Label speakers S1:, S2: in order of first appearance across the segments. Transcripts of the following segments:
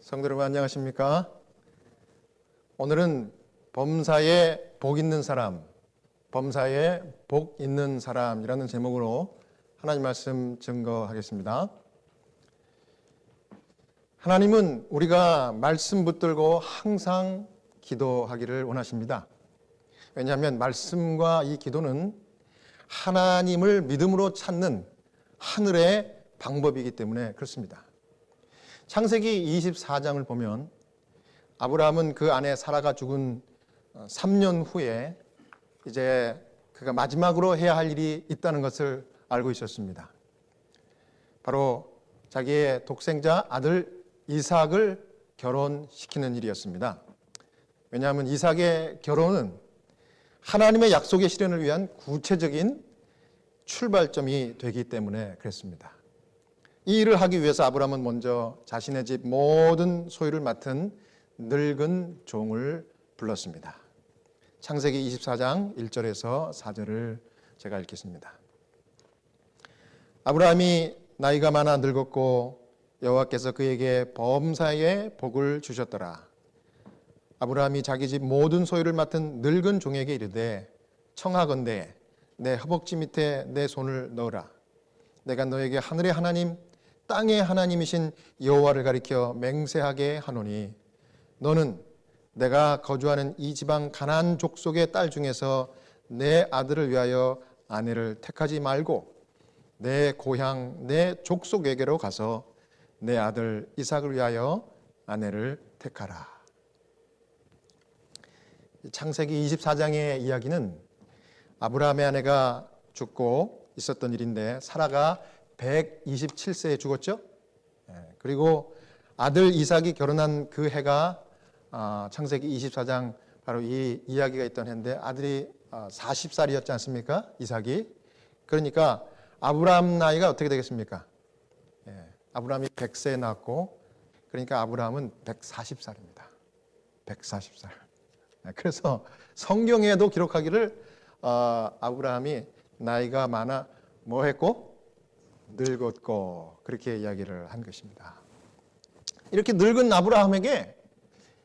S1: 성도 여러분 안녕하십니까? 오늘은 범사에 복 있는 사람, 범사에 복 있는 사람이라는 제목으로 하나님 말씀 증거하겠습니다. 하나님은 우리가 말씀 붙들고 항상 기도하기를 원하십니다. 왜냐하면 말씀과 이 기도는 하나님을 믿음으로 찾는 하늘의 방법이기 때문에 그렇습니다. 창세기 24장을 보면 아브라함은 그 아내 사라가 죽은 3년 후에 이제 그가 마지막으로 해야 할 일이 있다는 것을 알고 있었습니다. 바로 자기의 독생자 아들 이삭을 결혼시키는 일이었습니다. 왜냐하면 이삭의 결혼은 하나님의 약속의 실현을 위한 구체적인 출발점이 되기 때문에 그랬습니다. 이 일을 하기 위해서 아브라함은 먼저 자신의 집 모든 소유를 맡은 늙은 종을 불렀습니다. 창세기 24장 1절에서 4절을 제가 읽겠습니다. 아브라함이 나이가 많아 늙었고 여호와께서 그에게 범사에 복을 주셨더라. 아브라함이 자기 집 모든 소유를 맡은 늙은 종에게 이르되 청하건대 내 허벅지 밑에 내 손을 넣으라. 내가 너에게 하늘의 하나님 땅의 하나님이신 여호와를 가리켜 맹세하게 하노니 너는 내가 거주하는 이 지방 가나안 족속의 딸 중에서 내 아들을 위하여 아내를 택하지 말고 내 고향 내 족속에게로 가서 내 아들 이삭을 위하여 아내를 택하라. 창세기 24장의 이야기는 아브라함의 아내가 죽고 있었던 일인데 사라가 127세에 죽었죠. 그리고 아들 이삭이 결혼한 그 해가 창세기 24장 바로 이 이야기가 있던 해인데 아들이 40살이었지 않습니까? 이삭이. 그러니까 아브라함 나이가 어떻게 되겠습니까? 아브라함이 100세에 낳았고 그러니까 아브라함은 140살입니다. 140살. 그래서 성경에도 기록하기를 아브라함이 나이가 많아 뭐 했고? 늙었고 그렇게 이야기를 한 것입니다. 이렇게 늙은 아브라함에게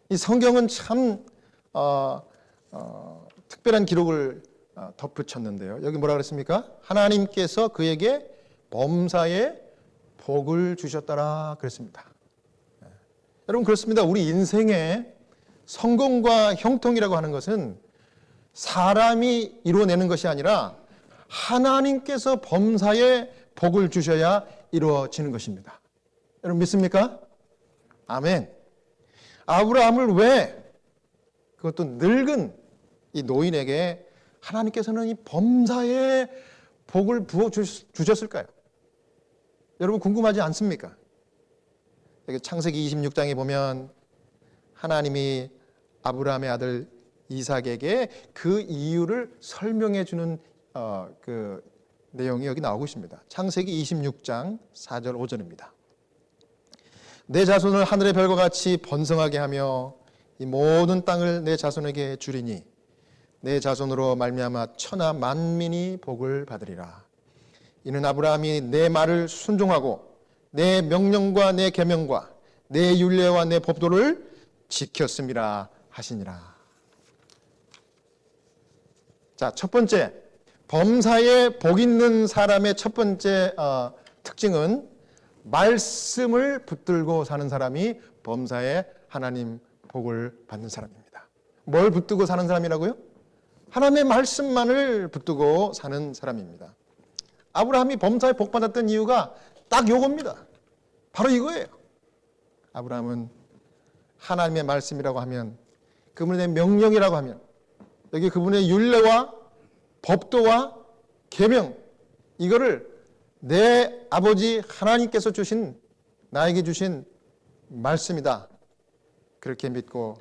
S1: 이 성경은 참 특별한 기록을 덧붙였는데요. 여기 뭐라 그랬습니까? 하나님께서 그에게 범사에 복을 주셨더라 그랬습니다. 여러분 그렇습니다. 우리 인생의 성공과 형통이라고 하는 것은 사람이 이루어내는 것이 아니라 하나님께서 범사에 복을 주셔야 이루어지는 것입니다. 여러분 믿습니까? 아멘. 아브라함을 왜 그것도 늙은 이 노인에게 하나님께서는 이 범사에 복을 부어 주셨을까요? 여러분 궁금하지 않습니까? 여기 창세기 26장에 보면 하나님이 아브라함의 아들 이삭에게 그 이유를 설명해 주는 그 내용이 여기 나오고 있습니다. 창세기 26장 4절 5절입니다. 내 자손을 하늘의 별과 같이 번성하게 하며 이 모든 땅을 내 자손에게 주리니 내 자손으로 말미암아 천하 만민이 복을 받으리라. 이는 아브라함이 내 말을 순종하고 내 명령과 내 계명과 내 율례와 내 법도를 지켰음이라 하시니라. 자, 첫 번째 범사에 복 있는 사람의 첫 번째 특징은 말씀을 붙들고 사는 사람이 범사에 하나님 복을 받는 사람입니다. 뭘 붙들고 사는 사람이라고요? 하나님의 말씀만을 붙들고 사는 사람입니다. 아브라함이 범사에 복 받았던 이유가 딱 요겁니다. 바로 이거예요. 아브라함은 하나님의 말씀이라고 하면 그분의 명령이라고 하면 여기 그분의 율례와 법도와 계명 이거를 내 아버지 하나님께서 주신 나에게 주신 말씀이다. 그렇게 믿고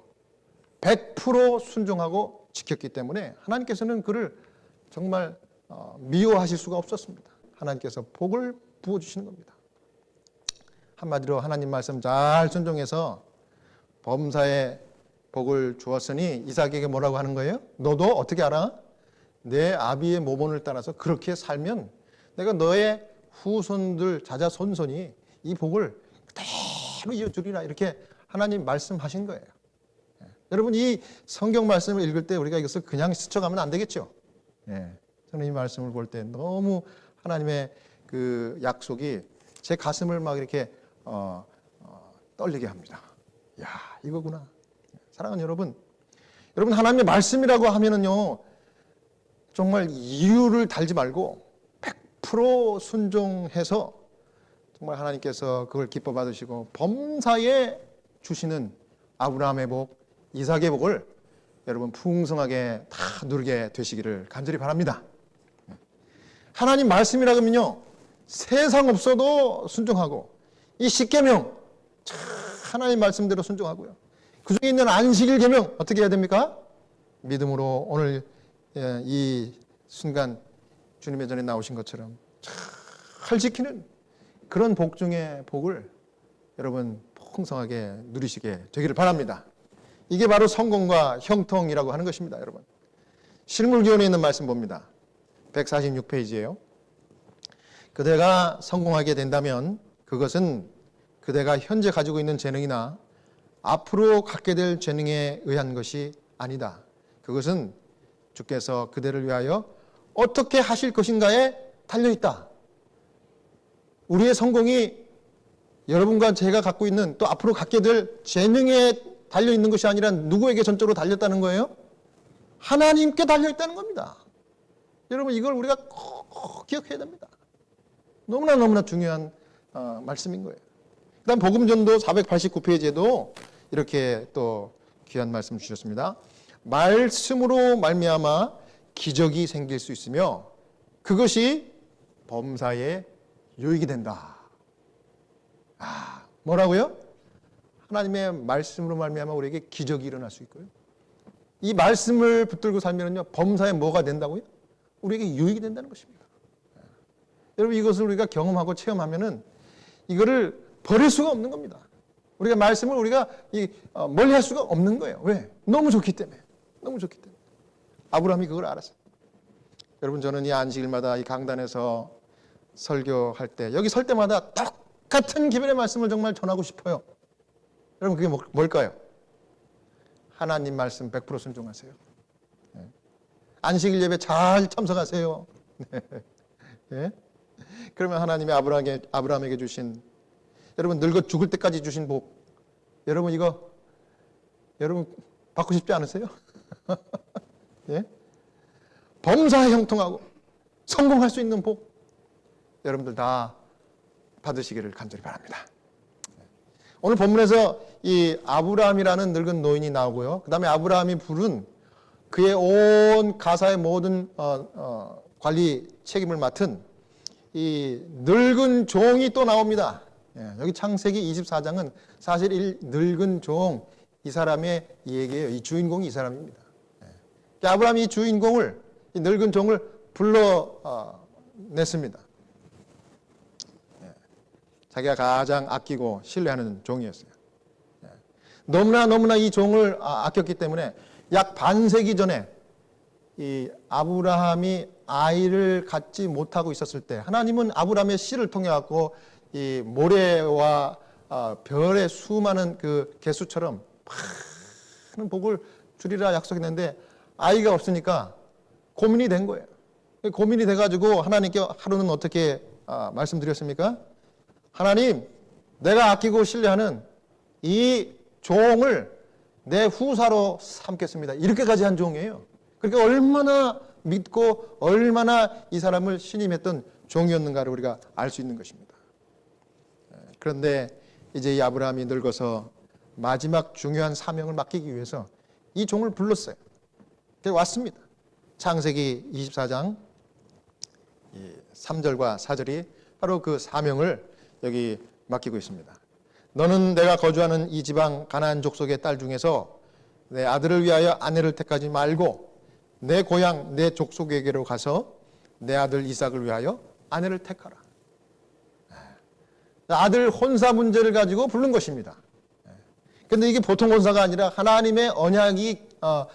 S1: 100% 순종하고 지켰기 때문에 하나님께서는 그를 정말 미워하실 수가 없었습니다. 하나님께서 복을 부어주시는 겁니다. 한마디로 하나님 말씀 잘 순종해서 범사에 복을 주었으니 이삭에게 뭐라고 하는 거예요? 너도 어떻게 알아? 내 아비의 모본을 따라서 그렇게 살면 내가 너의 후손들 자자손손이 이 복을 그대로 이어주리라 이렇게 하나님 말씀하신 거예요. 여러분, 이 성경 말씀을 읽을 때 우리가 이것을 그냥 스쳐가면 안 되겠죠. 저는 이 말씀을 볼 때 너무 하나님의 그 약속이 제 가슴을 막 이렇게 떨리게 합니다. 야, 이거구나. 사랑하는 여러분, 하나님의 말씀이라고 하면은요, 정말 이유를 달지 말고 100% 순종해서 정말 하나님께서 그걸 기뻐 받으시고 범사에 주시는 아브라함의 복, 이삭의 복을 여러분 풍성하게 다 누리게 되시기를 간절히 바랍니다. 하나님 말씀이라 그러면요, 세상 없어도 순종하고, 이 십계명 하나님 말씀대로 순종하고요, 그 중에 있는 안식일 계명 어떻게 해야 됩니까? 믿음으로 오늘 이 순간 주님의 전에 나오신 것처럼 잘 지키는 그런 복 중에 복을 여러분 풍성하게 누리시게 되기를 바랍니다. 이게 바로 성공과 형통이라고 하는 것입니다. 여러분, 실물기원에 있는 말씀 봅니다. 146페이지예요. 그대가 성공하게 된다면 그것은 그대가 현재 가지고 있는 재능이나 앞으로 갖게 될 재능에 의한 것이 아니다. 그것은 주께서 그대를 위하여 어떻게 하실 것인가에 달려있다. 우리의 성공이 여러분과 제가 갖고 있는 또 앞으로 갖게 될 재능에 달려있는 것이 아니라 누구에게 전적으로 달렸다는 거예요? 하나님께 달려있다는 겁니다. 여러분, 이걸 우리가 꼭 기억해야 됩니다. 너무나 중요한 말씀인 거예요. 그 다음 복음전도 489페이지에도 이렇게 또 귀한 말씀 주셨습니다. 말씀으로 말미암아 기적이 생길 수 있으며 그것이 범사에 유익이 된다. 뭐라고요? 하나님의 말씀으로 말미암아 우리에게 기적이 일어날 수 있고요, 이 말씀을 붙들고 살면요, 범사에 뭐가 된다고요? 우리에게 유익이 된다는 것입니다. 여러분, 이것을 우리가 경험하고 체험하면은 이거를 버릴 수가 없는 겁니다. 우리가 말씀을 우리가 멀리 할 수가 없는 거예요. 왜? 너무 좋기 때문에. 아브라함이 그걸 알았어요. 여러분, 저는 이 안식일마다 이 강단에서 설교할 때 여기 설 때마다 똑같은 기별의 말씀을 정말 전하고 싶어요. 여러분, 그게 뭘까요? 하나님 말씀 100% 순종하세요. 안식일 예배 잘 참석하세요. 그러면 하나님이 아브라함에게 주신, 여러분 늙어 죽을 때까지 주신 복, 여러분 이거 여러분 받고 싶지 않으세요? 범사에 형통하고 성공할 수 있는 복, 여러분들 다 받으시기를 간절히 바랍니다. 오늘 본문에서 이 아브라함이라는 늙은 노인이 나오고요, 그 다음에 아브라함이 부른 그의 온 가사의 모든 관리 책임을 맡은 이 늙은 종이 또 나옵니다. 여기 창세기 24장은 사실 이 늙은 종, 이 사람의 얘기예요. 이 주인공이 이 사람입니다. 아브라함이 이 늙은 종을 불러냈습니다. 자기가 가장 아끼고 신뢰하는 종이었어요. 너무나 이 종을 아꼈기 때문에 약 반세기 전에 이 아브라함이 아이를 갖지 못하고 있었을 때 하나님은 아브라함의 씨를 통해 갖고 이 모래와 별의 수많은 그 개수처럼 많은 복을 주리라 약속했는데 아이가 없으니까 고민이 된 거예요. 고민이 돼가지고 하나님께 하루는 어떻게 말씀드렸습니까? 하나님, 내가 아끼고 신뢰하는 이 종을 내 후사로 삼겠습니다. 이렇게까지 한 종이에요. 그러니까 얼마나 믿고 얼마나 이 사람을 신임했던 종이었는가를 우리가 알 수 있는 것입니다. 그런데 이제 이 아브라함이 늙어서 마지막 중요한 사명을 맡기기 위해서 이 종을 불렀어요. 왔습니다. 창세기 24장 3절과 4절이 바로 그 사명을 여기 맡기고 있습니다. 너는 내가 거주하는 이 지방 가나안 족속의 딸 중에서 내 아들을 위하여 아내를 택하지 말고 내 고향 내 족속에게로 가서 내 아들 이삭을 위하여 아내를 택하라. 아들 혼사 문제를 가지고 부른 것입니다. 그런데 이게 보통 혼사가 아니라 하나님의 언약이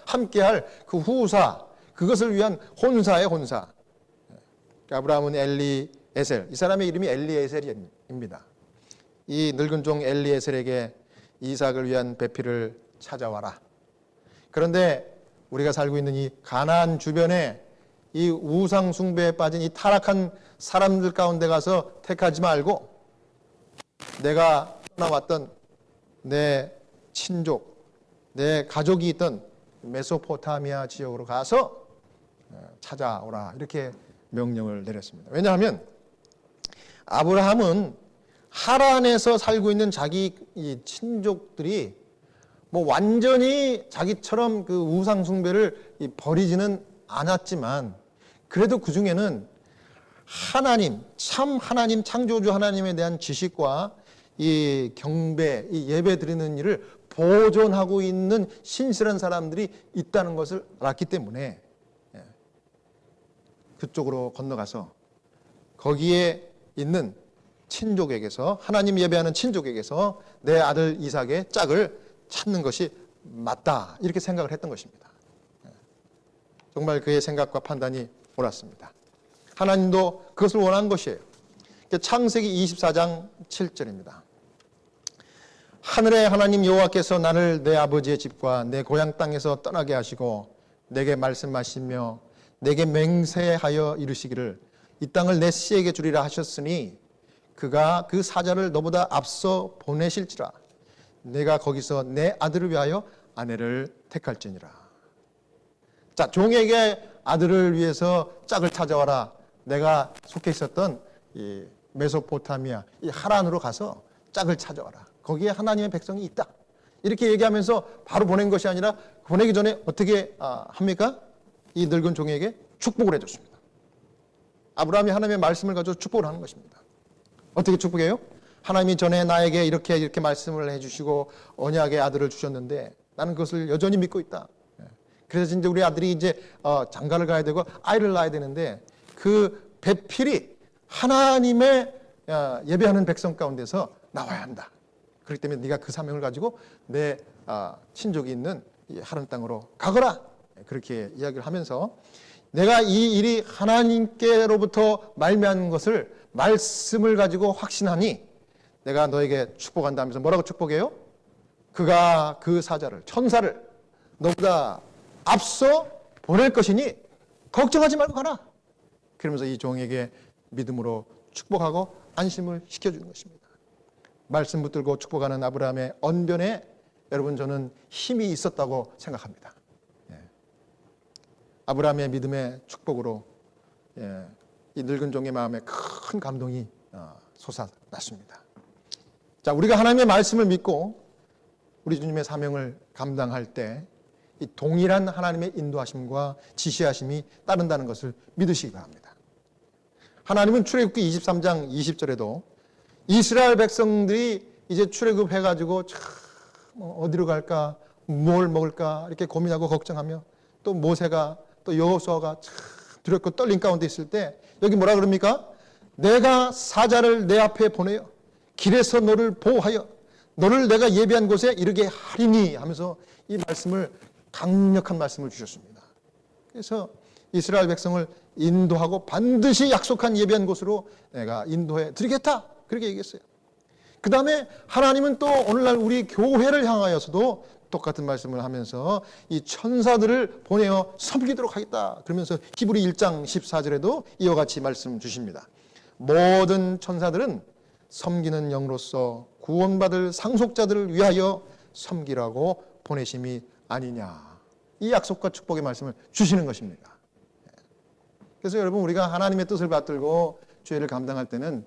S1: 함께할 그 후사, 그것을 위한 혼사의 혼사. 아브라함은 엘리에셀, 이 사람의 이름이 엘리에셀입니다. 이 늙은 종 엘리에셀에게 이삭을 위한 배필을 찾아와라. 그런데 우리가 살고 있는 이 가나안 주변에 이 우상 숭배에 빠진 이 타락한 사람들 가운데 가서 택하지 말고 내가 떠나왔던 내 친족, 내 가족이 있던 메소포타미아 지역으로 가서 찾아오라, 이렇게 명령을 내렸습니다. 왜냐하면 아브라함은 하란에서 살고 있는 자기 이 친족들이 뭐 완전히 자기처럼 그 우상 숭배를 버리지는 않았지만 그래도 그 중에는 하나님, 참 하나님, 창조주 하나님에 대한 지식과 이 경배, 이 예배 드리는 일을 보존하고 있는 신실한 사람들이 있다는 것을 알았기 때문에 그쪽으로 건너가서 거기에 있는 친족에게서, 하나님 예배하는 친족에게서 내 아들 이삭의 짝을 찾는 것이 맞다, 이렇게 생각을 했던 것입니다. 정말 그의 생각과 판단이 옳았습니다. 하나님도 그것을 원한 것이에요. 창세기 24장 7절입니다. 하늘의 하나님 여호와께서 나를 내 아버지의 집과 내 고향 땅에서 떠나게 하시고 내게 말씀하시며 내게 맹세하여 이르시기를 이 땅을 내 씨에게 주리라 하셨으니 그가 그 사자를 너보다 앞서 보내실지라 내가 거기서 내 아들을 위하여 아내를 택할지니라. 자, 종에게 아들을 위해서 짝을 찾아와라. 내가 속해 있었던 이 메소포타미아, 이 하란으로 가서 짝을 찾아와라. 거기에 하나님의 백성이 있다. 이렇게 얘기하면서 바로 보낸 것이 아니라 보내기 전에 어떻게 합니까? 이 늙은 종에게 축복을 해줬습니다. 아브라함이 하나님의 말씀을 가지고 축복을 하는 것입니다. 어떻게 축복해요? 하나님이 전에 나에게 이렇게 말씀을 해주시고 언약의 아들을 주셨는데 나는 그것을 여전히 믿고 있다. 그래서 이제 우리 아들이 이제 장가를 가야 되고 아이를 낳아야 되는데 그 배필이 하나님의 예배하는 백성 가운데서 나와야 한다. 그렇기 때문에 네가 그 사명을 가지고 내 친족이 있는 이 하란 땅으로 가거라. 그렇게 이야기를 하면서 내가 이 일이 하나님께로부터 말미암은 것을 말씀을 가지고 확신하니 내가 너에게 축복한다 하면서 뭐라고 축복해요? 그가 그 사자를, 천사를 너보다 앞서 보낼 것이니 걱정하지 말고 가라. 그러면서 이 종에게 믿음으로 축복하고 안심을 시켜주는 것입니다. 말씀 붙들고 축복하는 아브라함의 언변에 여러분 저는 힘이 있었다고 생각합니다. 아브라함의 믿음의 축복으로 이 늙은 종의 마음에 큰 감동이 솟아났습니다. 자, 우리가 하나님의 말씀을 믿고 우리 주님의 사명을 감당할 때 이 동일한 하나님의 인도하심과 지시하심이 따른다는 것을 믿으시기 바랍니다. 하나님은 출애굽기 23장 20절에도 이스라엘 백성들이 이제 출애굽해가지고 어디로 갈까, 뭘 먹을까 이렇게 고민하고 걱정하며 또 모세가 또 여호수아가 두렵고 떨린 가운데 있을 때 여기 뭐라 그럽니까? 내가 사자를 내 앞에 보내어 길에서 너를 보호하여 너를 내가 예비한 곳에 이르게 하리니 하면서 이 말씀을, 강력한 말씀을 주셨습니다. 그래서 이스라엘 백성을 인도하고 반드시 약속한 예비한 곳으로 내가 인도해 드리겠다, 그렇게 얘기했어요. 그 다음에 하나님은 또 오늘날 우리 교회를 향하여서도 똑같은 말씀을 하면서 이 천사들을 보내어 섬기도록 하겠다 그러면서 히브리 1장 14절에도 이와 같이 말씀 주십니다. 모든 천사들은 섬기는 영으로서 구원받을 상속자들을 위하여 섬기라고 보내심이 아니냐, 이 약속과 축복의 말씀을 주시는 것입니다. 그래서 여러분, 우리가 하나님의 뜻을 받들고 죄를 감당할 때는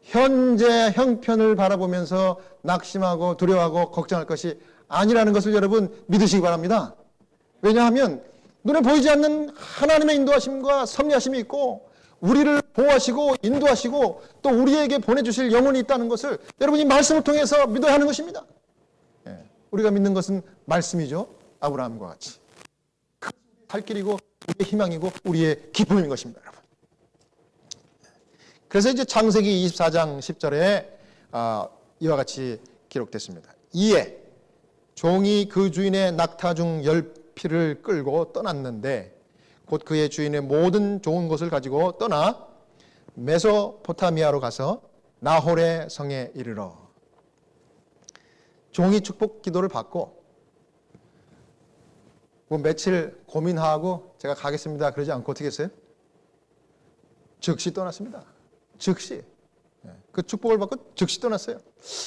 S1: 현재 형편을 바라보면서 낙심하고 두려워하고 걱정할 것이 아니라는 것을 여러분 믿으시기 바랍니다. 왜냐하면 눈에 보이지 않는 하나님의 인도하심과 섭리하심이 있고 우리를 보호하시고 인도하시고 또 우리에게 보내주실 영혼이 있다는 것을 여러분이 말씀을 통해서 믿어야 하는 것입니다. 우리가 믿는 것은 말씀이죠. 아브라함과 같이 살 길이고 우리의 희망이고 우리의 기쁨인 것입니다, 여러분. 그래서 이제 창세기 24장 10절에 이와 같이 기록됐습니다. 이에 종이 그 주인의 낙타 중 10피를 끌고 떠났는데 곧 그의 주인의 모든 좋은 것을 가지고 떠나 메소포타미아로 가서 나홀의 성에 이르러. 종이 축복 기도를 받고 뭐 며칠 고민하고 제가 가겠습니다 그러지 않고 어떻게 했어요? 즉시 떠났습니다. 즉시. 그 축복을 받고 즉시 떠났어요.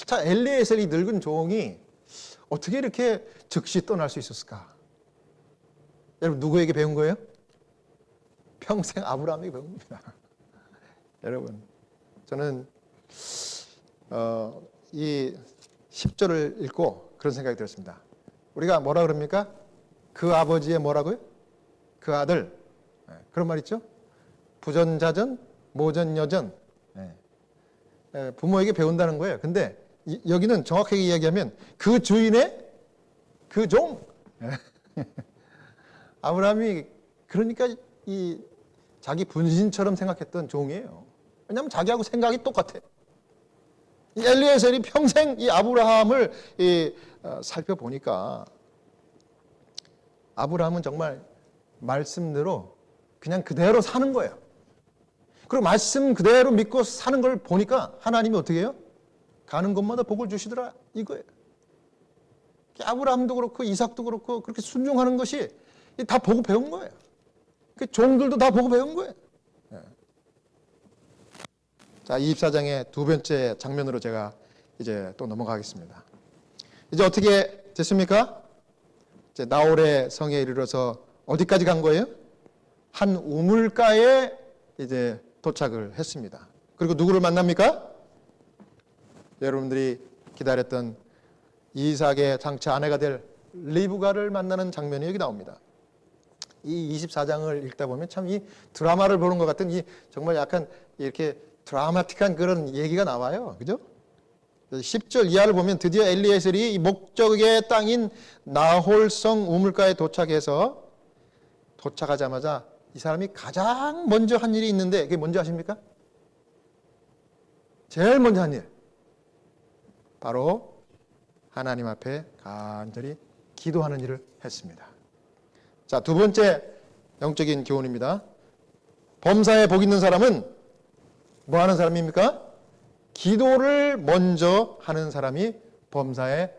S1: 자, 엘리에셀 이 늙은 종이 어떻게 이렇게 즉시 떠날 수 있었을까? 여러분 누구에게 배운 거예요? 평생 아브라함에게 배운 겁니다. 여러분 저는 이 10절을 읽고 그런 생각이 들었습니다. 우리가 뭐라 그럽니까? 그 아버지의 뭐라고요? 그 아들. 그런 말 있죠? 부전자전, 모전여전. 부모에게 배운다는 거예요. 근데 여기는 정확하게 이야기하면 그 주인의 그 종. 아브라함이 그러니까 이 자기 분신처럼 생각했던 종이에요. 왜냐하면 자기하고 생각이 똑같아. 이 엘리에셀이 평생 이 아브라함을 살펴보니까 아브라함은 정말 말씀대로 그냥 그대로 사는 거예요. 그리고 말씀 그대로 믿고 사는 걸 보니까 하나님이 어떻게 해요? 가는 곳마다 복을 주시더라 이거예요. 아브라함도 그렇고 이삭도 그렇고 그렇게 순종하는 것이 다 보고 배운 거예요. 그 종들도 다 보고 배운 거예요. 자, 24장의 두 번째 장면으로 제가 이제 또 넘어가겠습니다. 이제 어떻게 됐습니까? 이제 나홀의 성에 이르러서 어디까지 간 거예요? 한 우물가에 이제 도착을 했습니다. 그리고 누구를 만납니까? 여러분들이 기다렸던 이삭의 장차 아내가 될 리브가를 만나는 장면이 여기 나옵니다. 이 24장을 읽다 보면 참 이 드라마를 보는 것 같은 이 정말 약간 이렇게 드라마틱한 그런 얘기가 나와요. 그죠? 10절 이하를 보면 드디어 엘리에셀이 이 목적의 땅인 나홀성 우물가에 도착해서 도착하자마자 이 사람이 가장 먼저 한 일이 있는데 그게 뭔지 아십니까? 제일 먼저 한 일. 바로 하나님 앞에 간절히 기도하는 일을 했습니다. 자, 두 번째 영적인 교훈입니다. 범사에 복 있는 사람은 뭐 하는 사람입니까? 기도를 먼저 하는 사람이 범사에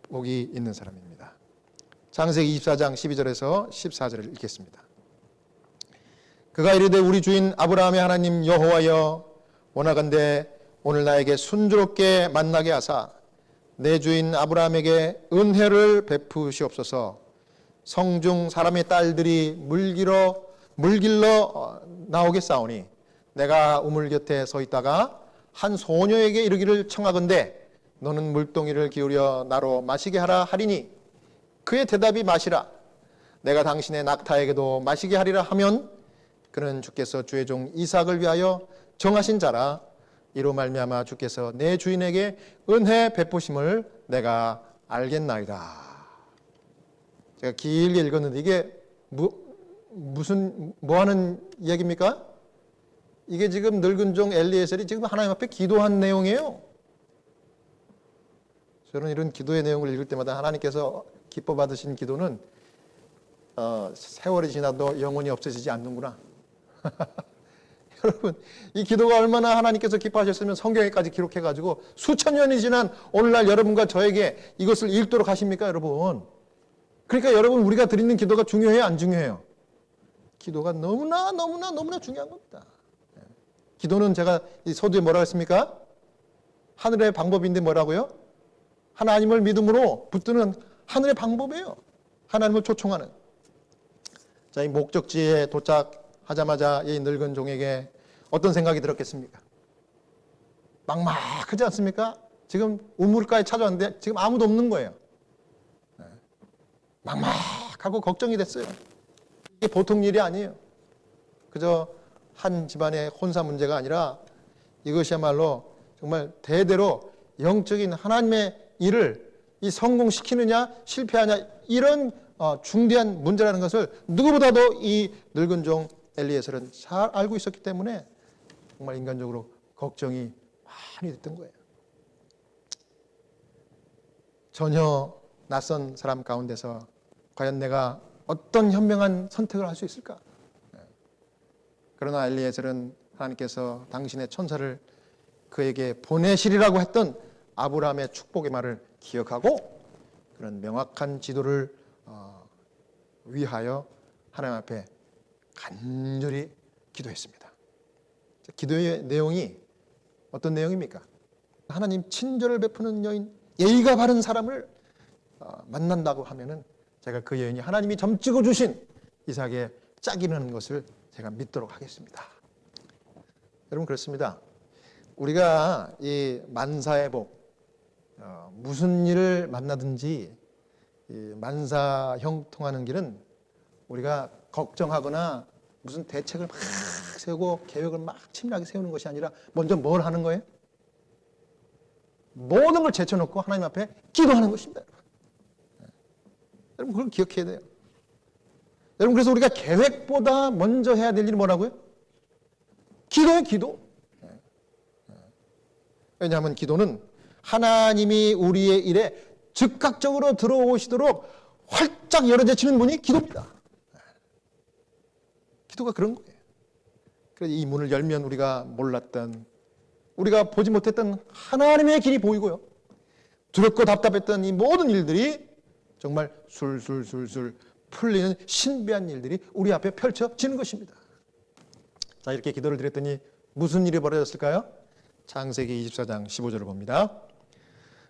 S1: 복이 있는 사람입니다. 창세기 24장 12절에서 14절을 읽겠습니다. 그가 이르되 우리 주인 아브라함의 하나님 여호와여 원하건대 오늘 나에게 순조롭게 만나게 하사 내 주인 아브라함에게 은혜를 베푸시옵소서. 성중 사람의 딸들이 물길러 나오겠사오니 내가 우물 곁에 서 있다가 한 소녀에게 이르기를 청하건대 너는 물동이를 기울여 나로 마시게 하라 하리니 그의 대답이 마시라. 내가 당신의 낙타에게도 마시게 하리라 하면 그는 주께서 주의 종 이삭을 위하여 정하신 자라. 이로 말미암아 주께서 내 주인에게 은혜 베푸심을 내가 알겠나이다. 제가 길게 읽었는데 이게 뭐 하는 이야기입니까? 이게 지금 늙은 종 엘리에셀이 지금 하나님 앞에 기도한 내용이에요. 저는 이런 기도의 내용을 읽을 때마다 하나님께서 기뻐 받으신 기도는 세월이 지나도 영원히 없어지지 않는구나. 여러분, 이 기도가 얼마나 하나님께서 기뻐하셨으면 성경에까지 기록해가지고 수천 년이 지난 오늘날 여러분과 저에게 이것을 읽도록 하십니까, 여러분? 그러니까 여러분, 우리가 드리는 기도가 중요해요, 안 중요해요? 기도가 너무나 중요한 겁니다. 기도는 제가 이 서두에 뭐라고 했습니까? 하늘의 방법인데 뭐라고요? 하나님을 믿음으로 붙드는 하늘의 방법이에요. 하나님을 초청하는. 자, 이 목적지에 도착하자마자 이 늙은 종에게 어떤 생각이 들었겠습니까? 막막하지 않습니까? 지금 우물가에 찾아왔는데 지금 아무도 없는 거예요. 막막하고 걱정이 됐어요. 이게 보통 일이 아니에요. 그저 한 집안의 혼사 문제가 아니라 이것이야말로 정말 대대로 영적인 하나님의 일을 이 성공시키느냐 실패하냐 이런 중대한 문제라는 것을 누구보다도 이 늙은 종 엘리에셀은 잘 알고 있었기 때문에 정말 인간적으로 걱정이 많이 됐던 거예요. 전혀 낯선 사람 가운데서 과연 내가 어떤 현명한 선택을 할 수 있을까? 그러나 엘리에셀은 하나님께서 당신의 천사를 그에게 보내시리라고 했던 아브라함의 축복의 말을 기억하고 그런 명확한 지도를 위하여 하나님 앞에 간절히 기도했습니다. 기도의 내용이 어떤 내용입니까? 하나님 친절을 베푸는 여인, 예의가 바른 사람을 만난다고 하면은 제가 그 여인이 하나님이 점찍어 주신 이삭의 짝이라는 것을 제가 믿도록 하겠습니다. 여러분 그렇습니다. 우리가 이 만사의 복, 무슨 일을 만나든지 이 만사 형통하는 길은 우리가 걱정하거나 무슨 대책을 막 세우고 계획을 막 치밀하게 세우는 것이 아니라 먼저 뭘 하는 거예요? 모든 걸 제쳐놓고 하나님 앞에 기도하는 것입니다. 여러분 그걸 기억해야 돼요. 여러분 그래서 우리가 계획보다 먼저 해야 될 일이 뭐라고요? 기도예요, 기도. 왜냐하면 기도는 하나님이 우리의 일에 즉각적으로 들어오시도록 활짝 열어제치는 문이 기도입니다. 기도가 그런 거예요. 그래서 이 문을 열면 우리가 몰랐던, 우리가 보지 못했던 하나님의 길이 보이고요. 두렵고 답답했던 이 모든 일들이 정말 술술술술 풀리는 신비한 일들이 우리 앞에 펼쳐지는 것입니다. 자, 이렇게 기도를 드렸더니 무슨 일이 벌어졌을까요? 창세기 24장 15절을 봅니다.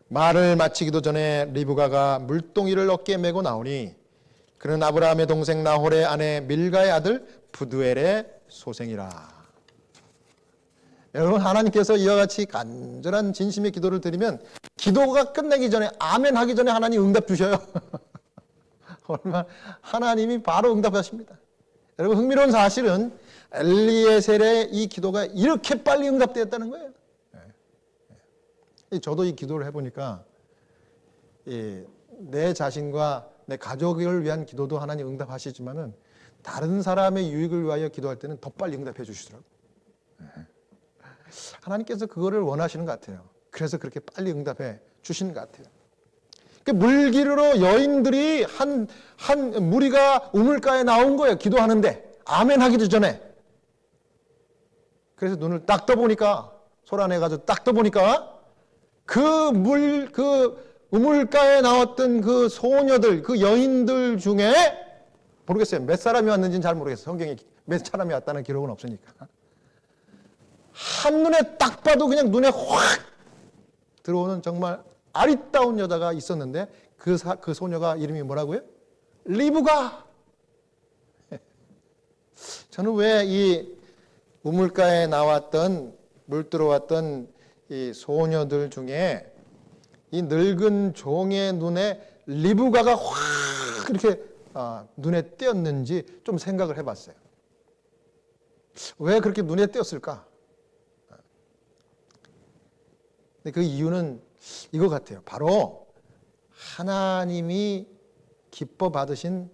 S1: 말을 마치기도 전에 리브가가 물동이를 어깨에 메고 나오니 그는 아브라함의 동생 나홀의 아내 밀가의 아들 부두엘의 소생이라. 여러분 하나님께서 이와 같이 간절한 진심의 기도를 드리면 기도가 끝나기 전에 아멘 하기 전에 하나님 응답 주셔요. 얼마 하나님이 바로 응답하십니다. 여러분 흥미로운 사실은 엘리에셀의 이 기도가 이렇게 빨리 응답되었다는 거예요. 저도 이 기도를 해보니까 내 자신과 내 가족을 위한 기도도 하나님 응답하시지만은 다른 사람의 유익을 위하여 기도할 때는 더 빨리 응답해 주시더라고요. 하나님께서 그거를 원하시는 것 같아요. 그래서 그렇게 빨리 응답해 주시는 것 같아요. 물길으로 여인들이 한 무리가 우물가에 나온 거예요. 기도하는데 아멘 하기도 전에. 그래서 눈을 딱 떠보니까 소란해가지고 딱 떠보니까 그 우물가에 나왔던 그 소녀들, 그 여인들 중에 모르겠어요. 몇 사람이 왔는지는 잘 모르겠어요. 성경에 몇 사람이 왔다는 기록은 없으니까. 한눈에 딱 봐도 그냥 눈에 확 들어오는 정말 아리따운 여자가 있었는데 그 소녀가 이름이 뭐라고요? 리브가. 저는 왜 이 우물가에 나왔던 물 들어왔던 이 소녀들 중에 이 늙은 종의 눈에 리브가가 확 이렇게 눈에 띄었는지 좀 생각을 해봤어요. 왜 그렇게 눈에 띄었을까? 근데 그 이유는 이거 같아요. 바로 하나님이 기뻐 받으신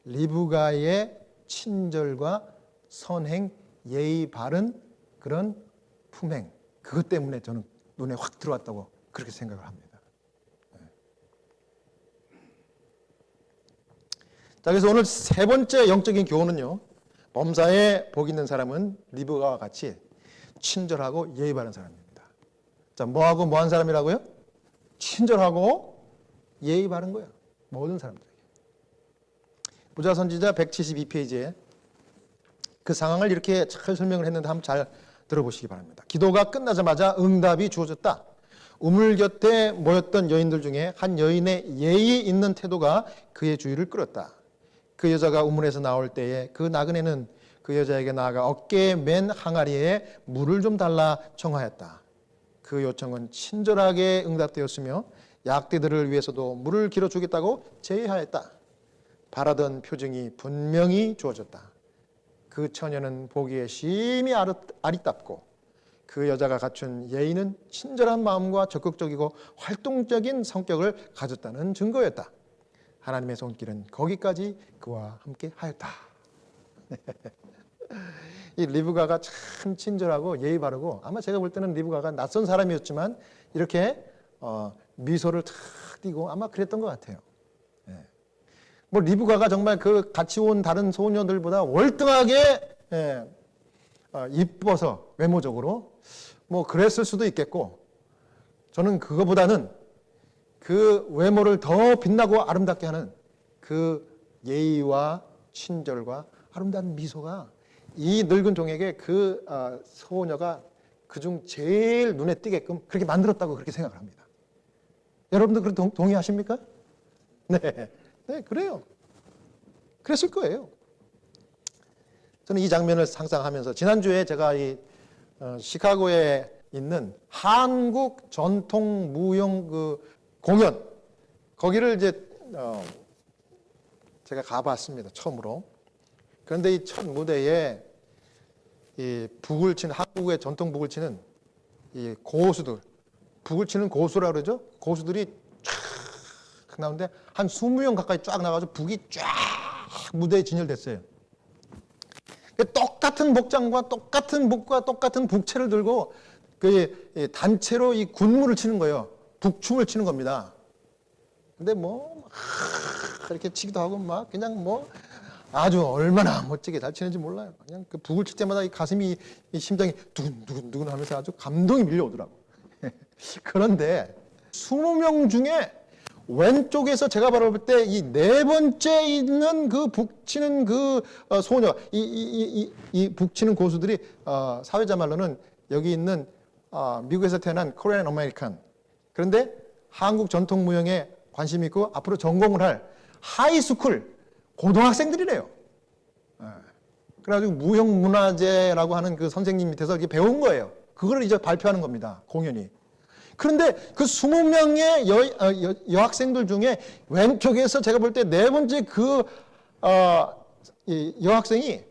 S1: 리브가의 친절과 선행, 예의 바른 그런 품행, 그것 때문에 저는 눈에 확 들어왔다고 그렇게 생각을 합니다. 자, 그래서 오늘 세 번째 영적인 교훈은요, 범사에 복 있는 사람은 리브가와 같이 친절하고 예의 바른 사람입니다. 자, 뭐하고 뭐한 사람이라고요? 친절하고 예의 바른 거예요. 모든 사람들에게. 부자 선지자 172페이지에 그 상황을 이렇게 잘 설명을 했는데 한번 잘 들어보시기 바랍니다. 기도가 끝나자마자 응답이 주어졌다. 우물 곁에 모였던 여인들 중에 한 여인의 예의 있는 태도가 그의 주의를 끌었다. 그 여자가 우물에서 나올 때에 그 나그네는 그 여자에게 나아가 어깨에 맨 항아리에 물을 좀 달라 청하였다. 그 요청은 친절하게 응답되었으며 약대들을 위해서도 물을 길어주겠다고 제의하였다. 바라던 표정이 분명히 주어졌다. 그 처녀는 보기에 심히 아리답고 그 여자가 갖춘 예의는 친절한 마음과 적극적이고 활동적인 성격을 가졌다는 증거였다. 하나님의 손길은 거기까지 그와 함께 하였다. 이 리브가가 참 친절하고 예의 바르고, 아마 제가 볼 때는 리브가가 낯선 사람이었지만 이렇게 미소를 탁 띄고 아마 그랬던 것 같아요. 뭐 리브가가 정말 그 같이 온 다른 소녀들보다 월등하게 이뻐서 외모적으로 뭐 그랬을 수도 있겠고, 저는 그거보다는 그 외모를 더 빛나고 아름답게 하는 그 예의와 친절과 아름다운 미소가 이 늙은 종에게 그 소녀가 그중 제일 눈에 띄게끔 그렇게 만들었다고 그렇게 생각을 합니다. 여러분도 그렇게 동의하십니까? 네, 네, 그래요. 그랬을 거예요. 저는 이 장면을 상상하면서 지난주에 제가 이 시카고에 있는 한국 전통 무용 그 공연 거기를 이제 제가 가봤습니다. 처음으로. 그런데 이 첫 무대에 이 북을 치는 한국의 전통 북을 치는 이 고수들, 북을 치는 고수라 그러죠. 고수들이 쫙 나오는데 한 20명 가까이 쫙 나가서 북이 쫙 무대에 진열됐어요. 똑같은 복장과 똑같은 북과 똑같은 북채를 들고 그 단체로 이 군무를 치는 거예요. 북춤을 치는 겁니다. 근데 뭐 이렇게 치기도 하고 막 그냥 뭐 아주 얼마나 멋지게 잘 치는지 몰라요. 그냥 그 북을 칠 때마다 이 가슴이 이 심장이 두근두근 하면서 아주 감동이 밀려오더라고. 그런데 20명 중에 왼쪽에서 제가 바라볼 때 이 네 번째 있는 그 북치는 그 소녀, 이 북치는 고수들이 사회자 말로는 여기 있는 미국에서 태어난 코리안 아메리칸. 그런데 한국 전통 무용에 관심 있고 앞으로 전공을 할 하이스쿨 고등학생들이래요. 그래가지고 무형문화재라고 하는 그 선생님 밑에서 이렇게 배운 거예요. 그걸 이제 발표하는 겁니다. 공연이. 그런데 그 20명의 여학생들 중에 왼쪽에서 제가 볼 때 네 번째 그 여학생이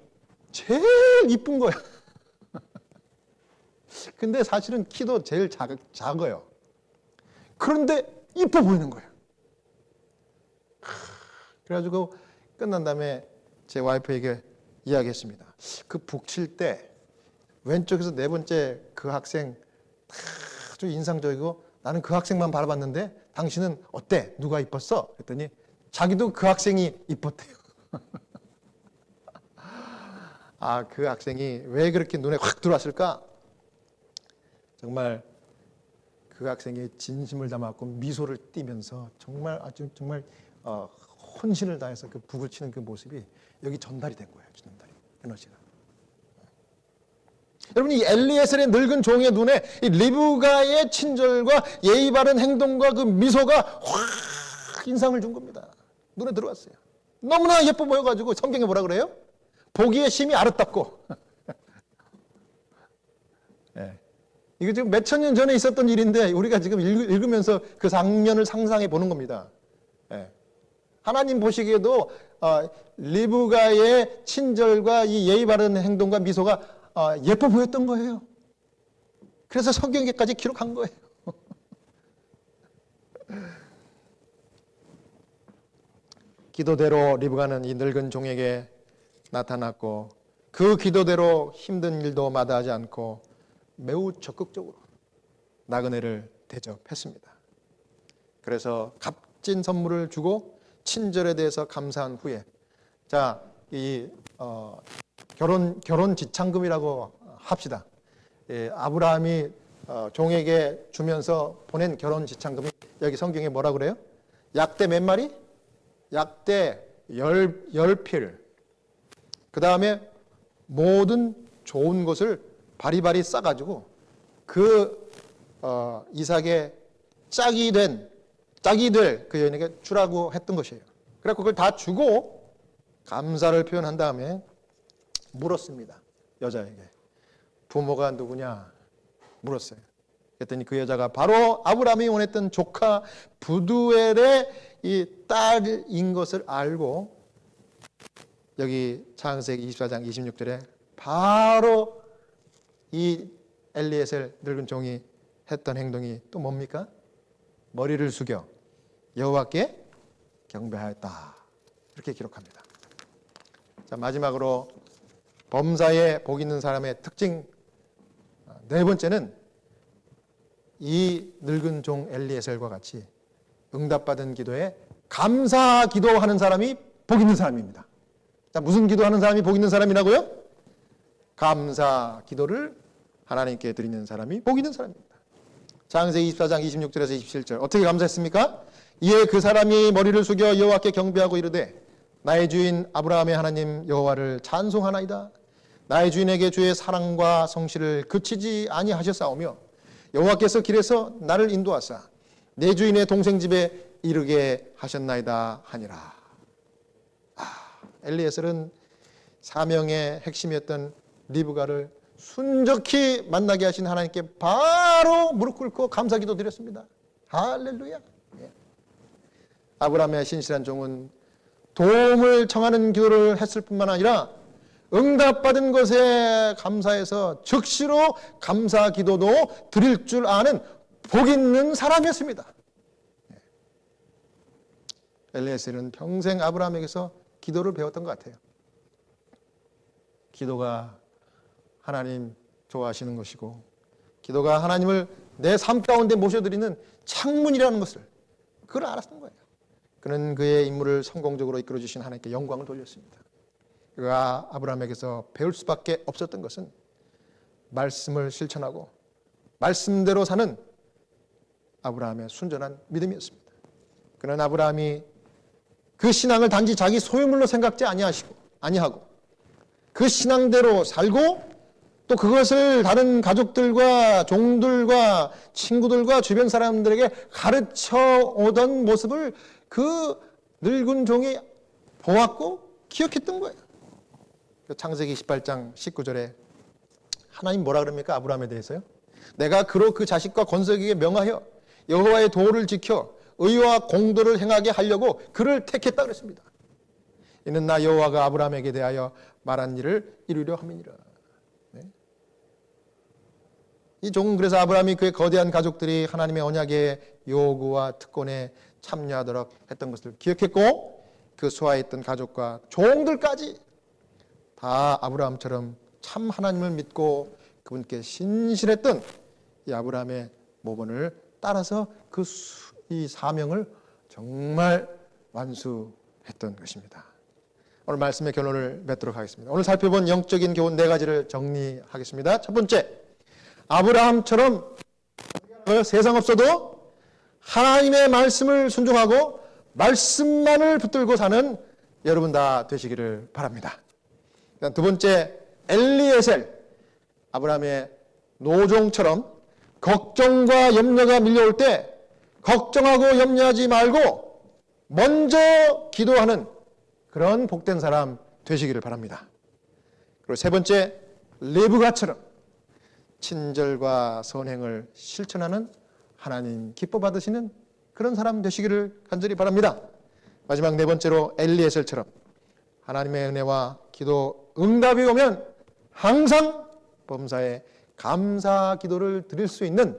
S1: 제일 이쁜 거예요. 근데 사실은 키도 제일 작아요. 그런데 이뻐 보이는 거예요. 그래가지고 끝난 다음에 제 와이프에게 이야기했습니다. 그 북칠 때 왼쪽에서 네 번째 그 학생 아주 인상적이고 나는 그 학생만 바라봤는데 당신은 어때? 누가 이뻤어? 그랬더니 자기도 그 학생이 이뻤대요. 그 학생이 왜 그렇게 눈에 확 들어왔을까? 정말 그 학생이 진심을 담았고 미소를 띠면서 정말 아주 정말 혼신을 다해서 그 북을 치는 그 모습이 여기 전달이 된 거예요. 전달이 에너지가. 여러분 이 엘리에셀의 늙은 종의 눈에 이 리브가의 친절과 예의 바른 행동과 그 미소가 확 인상을 준 겁니다. 눈에 들어왔어요. 너무나 예뻐 보여가지고 성경에 뭐라 그래요? 보기에 심히 아름답고. 네. 이거 지금 몇천 년 전에 있었던 일인데 우리가 지금 읽으면서 그 장면을 상상해 보는 겁니다. 네. 하나님 보시기에도 리브가의 친절과 이 예의 바른 행동과 미소가 예뻐 보였던 거예요. 그래서 성경에까지 기록한 거예요. 기도대로 리브가는 이 늙은 종에게 나타났고 그 기도대로 힘든 일도 마다하지 않고 매우 적극적으로 나그네를 대접했습니다. 그래서 값진 선물을 주고 친절에 대해서 감사한 후에 이 결혼 지참금이라고 합시다. 아브라함이 종에게 주면서 보낸 결혼 지참금이 여기 성경에 뭐라 그래요? 약대 몇 마리? 약대 10필. 그 다음에 모든 좋은 것을 바리바리 싸가지고 그 이삭의 짝이 될 그 여인에게 주라고 했던 것이에요. 그래서 그걸 다 주고 감사를 표현한 다음에 물었습니다. 여자에게. 부모가 누구냐? 물었어요. 그랬더니 그 여자가 바로 아브라함이 원했던 조카 부두엘의 이 딸인 것을 알고 여기 창세기 24장 26절에 바로 이 엘리에셀 늙은 종이 했던 행동이 또 뭡니까? 머리를 숙여 여호와께 경배하였다. 이렇게 기록합니다. 자, 마지막으로 범사에 복 있는 사람의 특징 네 번째는 이 늙은 종 엘리에셀과 같이 응답받은 기도에 감사 기도하는 사람이 복 있는 사람입니다. 자, 무슨 기도하는 사람이 복 있는 사람이라고요? 감사 기도를 하나님께 드리는 사람이 복 있는 사람입니다. 창세기 24장 26절에서 27절 어떻게 감사했습니까? 이에 그 사람이 머리를 숙여 여호와께 경배하고 이르되 나의 주인 아브라함의 하나님 여호와를 찬송하나이다. 나의 주인에게 주의 사랑과 성실을 그치지 아니하셨사오며 여호와께서 길에서 나를 인도하사 내 주인의 동생 집에 이르게 하셨나이다 하니라. 엘리에셀은 사명의 핵심이었던 리브가를 순적히 만나게 하신 하나님께 바로 무릎 꿇고 감사기도 드렸습니다. 할렐루야. 아브라함의 신실한 종은 도움을 청하는 기도를 했을 뿐만 아니라 응답받은 것에 감사해서 즉시로 감사 기도도 드릴 줄 아는 복 있는 사람이었습니다. 엘리에셀은 평생 아브라함에게서 기도를 배웠던 것 같아요. 기도가 하나님 좋아하시는 것이고 기도가 하나님을 내 삶 가운데 모셔드리는 창문이라는 것을 그걸 알았던 거예요. 그는 그의 임무를 성공적으로 이끌어주신 하나님께 영광을 돌렸습니다. 그가 아브라함에게서 배울 수밖에 없었던 것은 말씀을 실천하고 말씀대로 사는 아브라함의 순전한 믿음이었습니다. 그는 아브라함이 그 신앙을 단지 자기 소유물로 생각지 아니하고 그 신앙대로 살고 또 그것을 다른 가족들과 종들과 친구들과 주변 사람들에게 가르쳐 오던 모습을 그 늙은 종이 보았고 기억했던 거예요. 창세기 18장 19절에 하나님 뭐라 그럽니까? 아브라함에 대해서요. 내가 그로 그 자식과 건석에게 명하여 여호와의 도를 지켜 의와 공도를 행하게 하려고 그를 택했다 그랬습니다. 이는 나 여호와가 아브라함에게 대하여 말한 일을 이루려 함이니라. 이 종은 그래서 아브라함이 그의 거대한 가족들이 하나님의 언약의 요구와 특권에 참여하도록 했던 것을 기억했고 그 수하했던 가족과 종들까지 다 아브라함처럼 참 하나님을 믿고 그분께 신실했던 이 아브라함의 모본을 따라서 이 사명을 정말 완수했던 것입니다. 오늘 말씀의 결론을 맺도록 하겠습니다. 오늘 살펴본 영적인 교훈 4가지를 정리하겠습니다. 첫 번째, 아브라함처럼 세상 없어도 하나님의 말씀을 순종하고 말씀만을 붙들고 사는 여러분 다 되시기를 바랍니다. 두 번째, 엘리에셀, 아브라함의 노종처럼 걱정과 염려가 밀려올 때 걱정하고 염려하지 말고 먼저 기도하는 그런 복된 사람 되시기를 바랍니다. 그리고 세 번째, 리브가처럼 친절과 선행을 실천하는 하나님 기뻐 받으시는 그런 사람 되시기를 간절히 바랍니다. 마지막 네 번째로 엘리에셀처럼 하나님의 은혜와 기도 응답이 오면 항상 범사에 감사 기도를 드릴 수 있는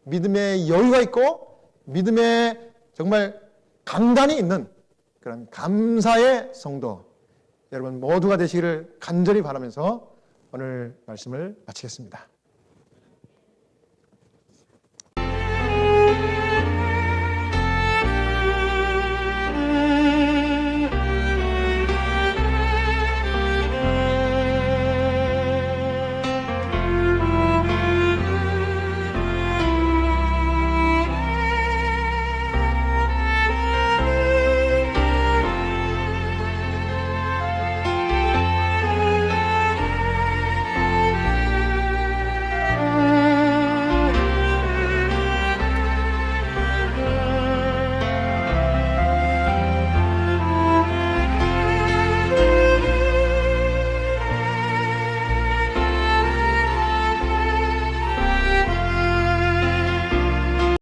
S1: 믿음의 여유가 있고 믿음의 정말 강단이 있는 그런 감사의 성도 여러분 모두가 되시기를 간절히 바라면서 오늘 말씀을 마치겠습니다.